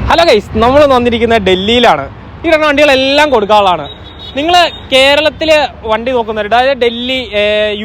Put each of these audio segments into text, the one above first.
Hello guys, നമ്മൾ വന്നിരിക്കുന്നത് ഡൽഹിയിലാണ്. ഈ രണ്ട് വണ്ടികളെല്ലാം കൊടുക്കാനുള്ളതാണ്. നിങ്ങൾ കേരളത്തിൽ വണ്ടി നോക്കുന്നവർ, അതായത് ഡൽഹി,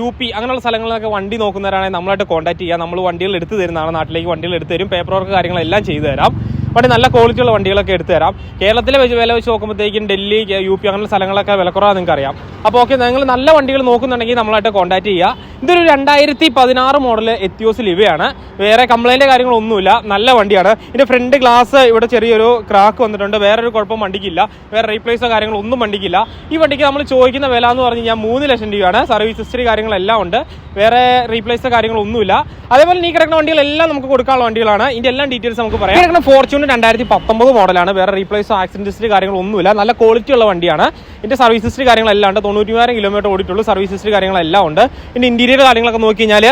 UP അങ്ങനെയുള്ള സ്ഥലങ്ങളിലൊക്കെ വണ്ടി നോക്കുന്നവരാണെങ്കിൽ നമ്മളായിട്ട് കോൺടാക്ട് ചെയ്യുക. നമ്മൾ വണ്ടികൾ എടുത്തു തരുന്നതാണ്. നാട്ടിലേക്ക് വണ്ടികൾ എടുത്തു തരും, പേപ്പർ വർക്ക് കാര്യങ്ങളെല്ലാം ചെയ്തു തരാം. വണ്ടി നല്ല ക്വാളിറ്റിയുള്ള വണ്ടികളൊക്കെ എടുത്തു തരാം. കേരളത്തിലെ വില വെച്ച് നോക്കുമ്പോഴത്തേക്കും ഡൽഹി, UP അങ്ങനെയുള്ള സ്ഥലങ്ങളൊക്കെ വിലക്കുറവാണ് നിങ്ങൾക്ക് അറിയാം. അപ്പോൾ ഓക്കെ, നിങ്ങൾ നല്ല വണ്ടികൾ നോക്കുന്നുണ്ടെങ്കിൽ നമ്മളായിട്ട് കോൺടാക്ട് ചെയ്യുക. ഇതൊരു 2016 മോഡൽ എത്തിയോസ് ലിവയാണ്. വേറെ കംപ്ലൈൻറ്റ് കാര്യങ്ങളൊന്നുമില്ല, നല്ല വണ്ടിയാണ്. ഇതിൻ്റെ ഫ്രണ്ട് ഗ്ലാസ് ഇവിടെ ചെറിയൊരു ക്രാക്ക് വന്നിട്ടുണ്ട്. വേറൊരു കുഴപ്പം വണ്ടിക്കില്ല, വേറെ റീപ്ലേസോ കാര്യങ്ങളൊന്നും വണ്ടിക്കില്ല. ഈ വണ്ടിക്ക് നമ്മൾ ചോദിക്കുന്ന വില എന്ന് പറഞ്ഞു കഴിഞ്ഞാൽ 3 ലക്ഷം രൂപയാണ്. സർവീസ് ഹിസ്റ്ററി കാര്യങ്ങളെല്ലാം ഉണ്ട്, വേറെ റീപ്ലേസോ കാര്യങ്ങളൊന്നുമില്ല. അതേപോലെ ഈ കിടക്കുന്ന വണ്ടികളെല്ലാം നമുക്ക് കൊടുക്കാനുള്ള വണ്ടികളാണ്. ഇതിൻ്റെ എല്ലാം ഡീറ്റെയിൽസ് നമുക്ക് പറയാം. കിടക്കുന്ന ഫോർച്യൂണർ 2019 മോഡലാണ്. വേറെ റീപ്ലേസോ ആക്സിഡന്റ് ഹിസ്റ്ററി കാര്യങ്ങളൊന്നുമില്ല, നല്ല ക്വാളിറ്റി ഉള്ള വണ്ടിയാണ്. ഇതിൻ്റെ സർവീസ് ഹിസ്റ്ററി കാര്യങ്ങളെല്ലാം ഉണ്ട്. 93,000 കിലോമീറ്റർ ഓടിയിട്ടുള്ളൂ. സർവീസ് ഹിസ്റ്ററി കാര്യങ്ങളെല്ലാം ഉണ്ട്. ഇതിൻ്റെ ഇന്റീരിയർ കാര്യങ്ങളൊക്കെ നോക്കി കഴിഞ്ഞാൽ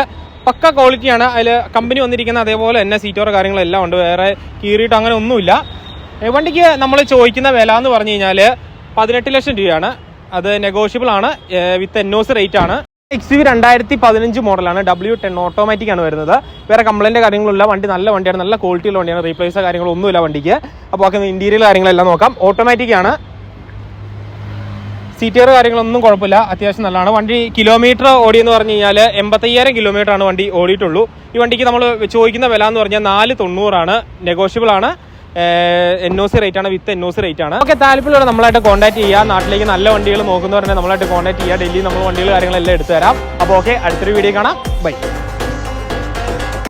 പക്ക ക്വാളിറ്റിയാണ്. അതിൽ കമ്പനി വന്നിരിക്കുന്ന അതേപോലെ തന്നെ സീറ്റോർ കാര്യങ്ങളെല്ലാം ഉണ്ട്, വേറെ കീറിയിട്ട് അങ്ങനെ ഒന്നുമില്ല. വണ്ടിക്ക് നമ്മൾ ചോദിക്കുന്ന വില എന്ന് പറഞ്ഞു കഴിഞ്ഞാൽ 18 ലക്ഷം രൂപയാണ്. അത് നെഗോഷ്യബിൾ ആണ്, വിത്ത് NOC റേറ്റ് ആണ്. XUV 2015 മോഡലാണ്, W10 ഓട്ടോമാറ്റിക് ആണ് വരുന്നത്. വേറെ കംപ്ലൈൻറ്റ് കാര്യങ്ങളില്ല. വണ്ടി നല്ല വണ്ടിയാണ്, നല്ല ക്വാളിറ്റിയുള്ള വണ്ടിയാണ്. റീപ്ലേസോ കാര്യങ്ങളൊന്നുമില്ല വണ്ടിക്ക്. അപ്പോൾ ഒക്കെ ഇന്റീരിയർ കാര്യങ്ങളെല്ലാം നോക്കാം. ഓട്ടോമാറ്റിക് ആണ്, സീറ്റിയർ കാര്യങ്ങളൊന്നും കുഴപ്പമില്ല, അത്യാവശ്യം നല്ലതാണ്. വണ്ടി കിലോമീറ്റർ ഓടിയെന്ന് പറഞ്ഞു കഴിഞ്ഞാൽ 85,000 കിലോമീറ്റർ ആണ് വണ്ടി ഓടിയിട്ടുള്ളൂ. ഈ വണ്ടിക്ക് നമ്മൾ ചോദിക്കുന്ന വില എന്ന് പറഞ്ഞാൽ 490 ആണ്, നെഗോഷ്യബിൾ ആണ്. NOC റേറ്റ് ആണ്, വിത്ത് NOC റേറ്റ് ആണ്. ഓക്കെ, താല്പര്യമുള്ള നമ്മളായിട്ട് കോൺടാക്ട് ചെയ്യുക. നാട്ടിലേക്ക് നല്ല വണ്ടികൾ നോക്കുന്നവരെ നമ്മളായിട്ട് കോൺടാക്ട് ചെയ്യുക. ഡൽഹി നമ്മൾ വണ്ടികൾ കാര്യങ്ങളെല്ലാം എടുത്തു തരാം. അപ്പോൾ ഓക്കെ, അടുത്തൊരു വീഡിയോ കാണാം. ബൈ.